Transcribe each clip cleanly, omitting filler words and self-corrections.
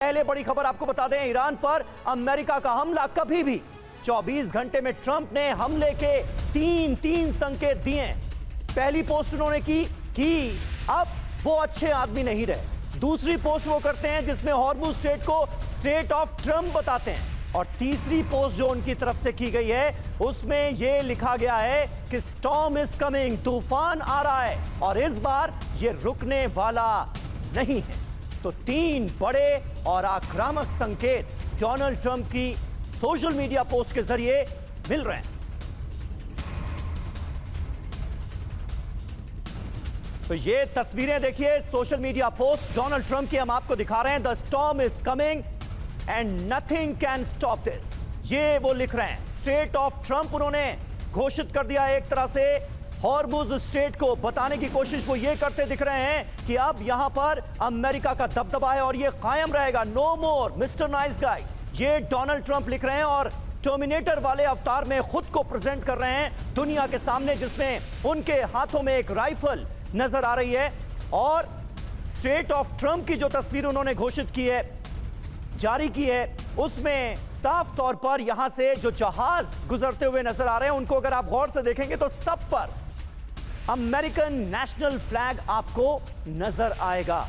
पहले बड़ी खबर आपको बता दें, ईरान पर अमेरिका का हमला कभी भी 24 घंटे में ट्रंप ने हमले के तीन संकेत दिए। पहली पोस्ट उन्होंने की अब वो अच्छे आदमी नहीं रहे। दूसरी पोस्ट वो करते हैं जिसमें हॉर्मुज स्ट्रेट को स्ट्रेट ऑफ ट्रंप बताते हैं। और तीसरी पोस्ट जो उनकी तरफ से की गई है उसमें यह लिखा गया है कि स्टॉर्म इज कमिंग, तूफान आ रहा है और इस बार ये रुकने वाला नहीं है। तो तीन बड़े और आक्रामक संकेत डोनाल्ड ट्रंप की सोशल मीडिया पोस्ट के जरिए मिल रहे हैं। तो ये तस्वीरें देखिए, social media post Donald Trump की हम आपको दिखा रहे हैं। The storm is coming and nothing can stop this, ये वो लिख रहे हैं। स्ट्रेट ऑफ ट्रंप उन्होंने घोषित कर दिया। एक तरह से हॉर्मुज स्ट्रेट को बताने की कोशिश वो ये करते दिख रहे हैं कि अब यहां पर अमेरिका का दबदबा है और ये कायम रहेगा। नो मोर मिस्टर नाइस गाय, ये डोनाल्ड ट्रंप लिख रहे हैं और टर्मिनेटर वाले अवतार में खुद को प्रेजेंट कर रहे हैं दुनिया के सामने, जिसमें उनके हाथों में एक राइफल नजर आ रही है। और स्ट्रेट ऑफ ट्रंप की जो तस्वीर उन्होंने घोषित की है, जारी की है, उसमें साफ तौर पर यहां से जो जहाज गुजरते हुए नजर आ रहे हैं उनको अगर आप गौर से देखेंगे तो सब पर अमेरिकन नेशनल फ्लैग आपको नजर आएगा।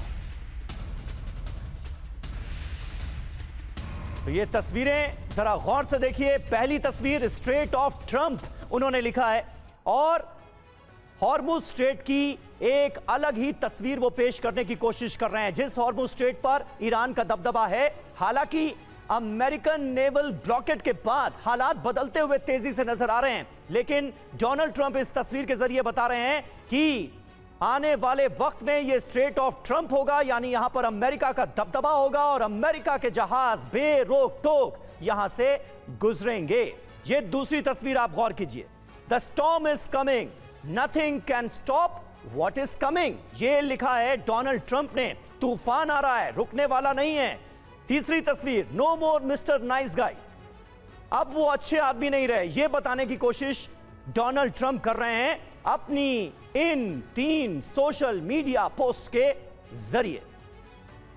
तो ये तस्वीरें जरा गौर से देखिए। पहली तस्वीर स्ट्रेट ऑफ ट्रंप उन्होंने लिखा है और हॉर्मुज स्ट्रेट की एक अलग ही तस्वीर वो पेश करने की कोशिश कर रहे हैं, जिस हॉर्मुज स्ट्रेट पर ईरान का दबदबा है। हालांकि अमेरिकन नेवल ब्लॉकेट के बाद हालात बदलते हुए तेजी से नजर आ रहे हैं, लेकिन डोनाल्ड ट्रंप इस तस्वीर के जरिए बता रहे हैं कि आने वाले वक्त में यह स्ट्रेट ऑफ ट्रंप होगा, यानी यहां पर अमेरिका का दबदबा होगा और अमेरिका के जहाज बेरोक टोक यहां से गुजरेंगे। यह दूसरी तस्वीर आप गौर कीजिए। The storm is coming, nothing can stop what is coming, यह लिखा है डोनाल्ड ट्रंप ने। तूफान आ रहा है, रुकने वाला नहीं है। तीसरी तस्वीर, नो मोर मिस्टर नाइस गाय, अब वो अच्छे आदमी नहीं रहे, यह बताने की कोशिश डोनाल्ड ट्रंप कर रहे हैं अपनी इन तीन सोशल मीडिया पोस्ट के जरिए।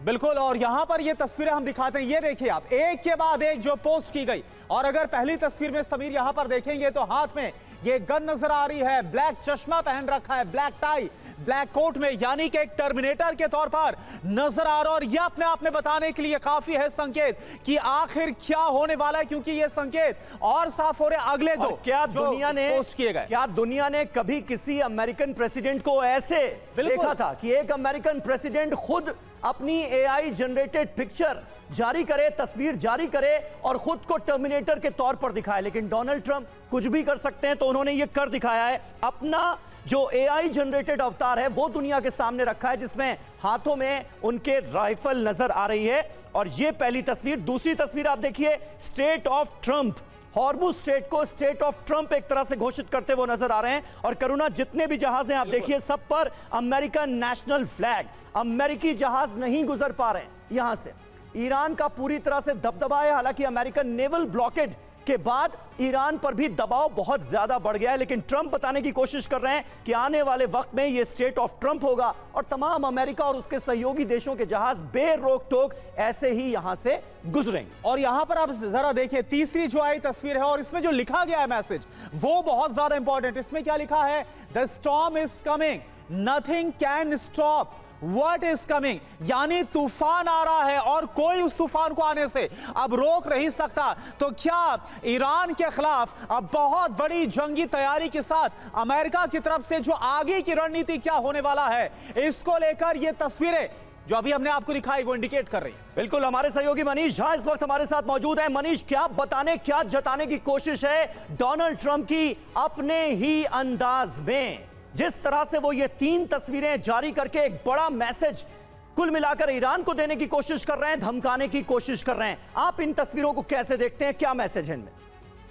बिल्कुल, और यहां पर ये तस्वीरें हम दिखाते हैं। ये देखिए आप, एक के बाद एक जो पोस्ट की गई। और अगर पहली तस्वीर में समीर यहां पर देखेंगे तो हाथ में ये गन नजर आ रही है, ब्लैक चश्मा पहन रखा है, ब्लैक टाई, ब्लैक कोट में, यानी कि एक टर्मिनेटर के तौर पर नजर आ रहा है। और यह अपने आप में बताने के लिए काफी है संकेत कि आखिर क्या होने वाला है, क्योंकि ये संकेत और साफ हो रहे अगले दो क्या दुनिया ने पोस्ट किए गए। क्या दुनिया ने कभी किसी अमेरिकन प्रेसिडेंट को ऐसे देखा था कि एक अमेरिकन प्रेसिडेंट खुद अपनी एआई जनरेटेड पिक्चर जारी करे, तस्वीर जारी करे और खुद को टर्मिनेटर के तौर पर दिखाए? लेकिन डोनाल्ड ट्रंप कुछ भी कर सकते हैं, तो उन्होंने ये कर दिखाया है। अपना जो एआई जनरेटेड अवतार है वो दुनिया के सामने रखा है, जिसमें हाथों में उनके राइफल नजर आ रही है। और ये पहली तस्वीर। दूसरी तस्वीर आप देखिए, straight of Trump, Hormuz strait को स्ट्रेट ऑफ ट्रंप एक तरह से घोषित करते हुए नजर आ रहे हैं। और करुणा, जितने भी जहाज हैं आप देखिए, सब पर अमेरिकन नेशनल फ्लैग, अमेरिकी जहाज नहीं गुजर पा रहे हैं यहां से। ईरान का पूरी तरह से दबदबा है। हालांकि अमेरिकन नेवल ब्लॉकेड के बाद ईरान पर भी दबाव बहुत ज्यादा बढ़ गया है, लेकिन ट्रंप बताने की कोशिश कर रहे हैं कि आने वाले वक्त में यह स्ट्रेट ऑफ ट्रंप होगा और तमाम अमेरिका और उसके सहयोगी देशों के जहाज बेरोक टोक ऐसे ही यहां से गुजरेंगे। और यहां पर आप जरा देखिए, तीसरी जो आई तस्वीर है और इसमें जो लिखा गया है मैसेज वो बहुत ज्यादा इंपॉर्टेंट। इसमें क्या लिखा है? The storm is coming, nothing can stop what is coming, यानी तूफान आ रहा है और कोई उस तूफान को आने से अब रोक नहीं सकता। तो क्या ईरान के खिलाफ अब बहुत बड़ी जंगी तैयारी के साथ अमेरिका की तरफ से जो आगे की रणनीति क्या होने वाला है, इसको लेकर ये तस्वीरें जो अभी हमने आपको दिखाई वो इंडिकेट कर रही है। बिल्कुल, हमारे सहयोगी मनीष झा इस वक्त हमारे साथ मौजूद है। मनीष, क्या बताने, क्या जताने की कोशिश है डोनाल्ड ट्रंप की अपने ही अंदाज में, जिस तरह से वो ये तीन तस्वीरें जारी करके एक बड़ा मैसेज कुल मिलाकर ईरान को देने की कोशिश कर रहे हैं, धमकाने की कोशिश कर रहे हैं? आप इन तस्वीरों को कैसे देखते हैं, क्या मैसेज है इनमें?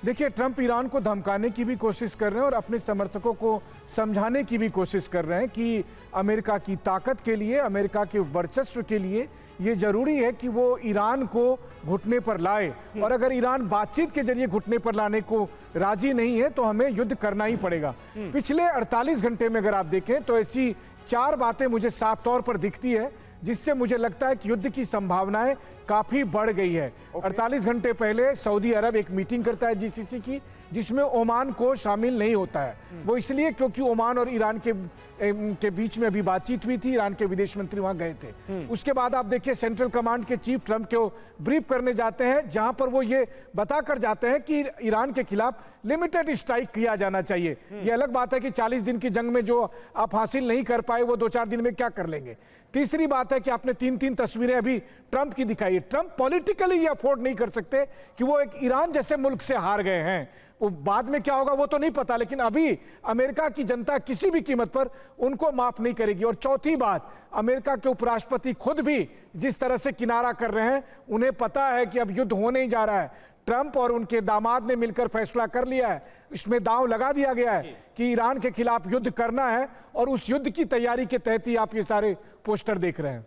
देखिए, ट्रंप ईरान को धमकाने की भी कोशिश कर रहे हैं और अपने समर्थकों को समझाने की भी कोशिश कर रहे हैं कि अमेरिका की ताकत के लिए, अमेरिका के वर्चस्व के लिए ये जरूरी है कि वो ईरान को घुटने पर लाए। और अगर ईरान बातचीत के जरिए घुटने पर लाने को राजी नहीं है तो हमें युद्ध करना ही पड़ेगा। पिछले 48 घंटे में अगर आप देखें तो ऐसी चार बातें मुझे साफ तौर पर दिखती है जिससे मुझे लगता है कि युद्ध की संभावनाएं काफी बढ़ गई है। 48 घंटे पहले सऊदी अरब एक मीटिंग करता है जीसीसी की, जिसमें ओमान को शामिल नहीं होता है। वो इसलिए क्योंकि ओमान और ईरान के बीच में अभी बातचीत हुई थी, ईरान के विदेश मंत्री वहां गए थे। उसके बाद आप देखिए सेंट्रल कमांड के चीफ ट्रंप को ब्रीफ करने जाते हैं, जहां पर वो ये बताकर जाते हैं कि ईरान के खिलाफ लिमिटेड स्ट्राइक किया जाना चाहिए। ये अलग बात है कि 40 दिन की जंग में जो आप हासिल नहीं कर पाए वो 2-4 दिन में क्या कर लेंगे। तीसरी बात है कि आपने 3-3 तस्वीरें अभी ट्रंप की दिखाई है। ट्रंप पॉलिटिकली ये अफोर्ड नहीं कर सकते कि वो एक ईरान जैसे मुल्क से हार गए हैं। वो बाद में क्या होगा वो तो नहीं पता, लेकिन अभी अमेरिका की जनता किसी भी कीमत पर उनको माफ नहीं करेगी। और चौथी बात, अमेरिका के उपराष्ट्रपति खुद भी जिस तरह से किनारा कर रहे हैं, उन्हें पता है कि अब युद्ध होने ही जा रहा है। ट्रंप और उनके दामाद ने मिलकर फैसला कर लिया है, इसमें दांव लगा दिया गया है कि ईरान के खिलाफ युद्ध करना है, और उस युद्ध की तैयारी के तहत ही आप ये सारे पोस्टर देख रहे हैं।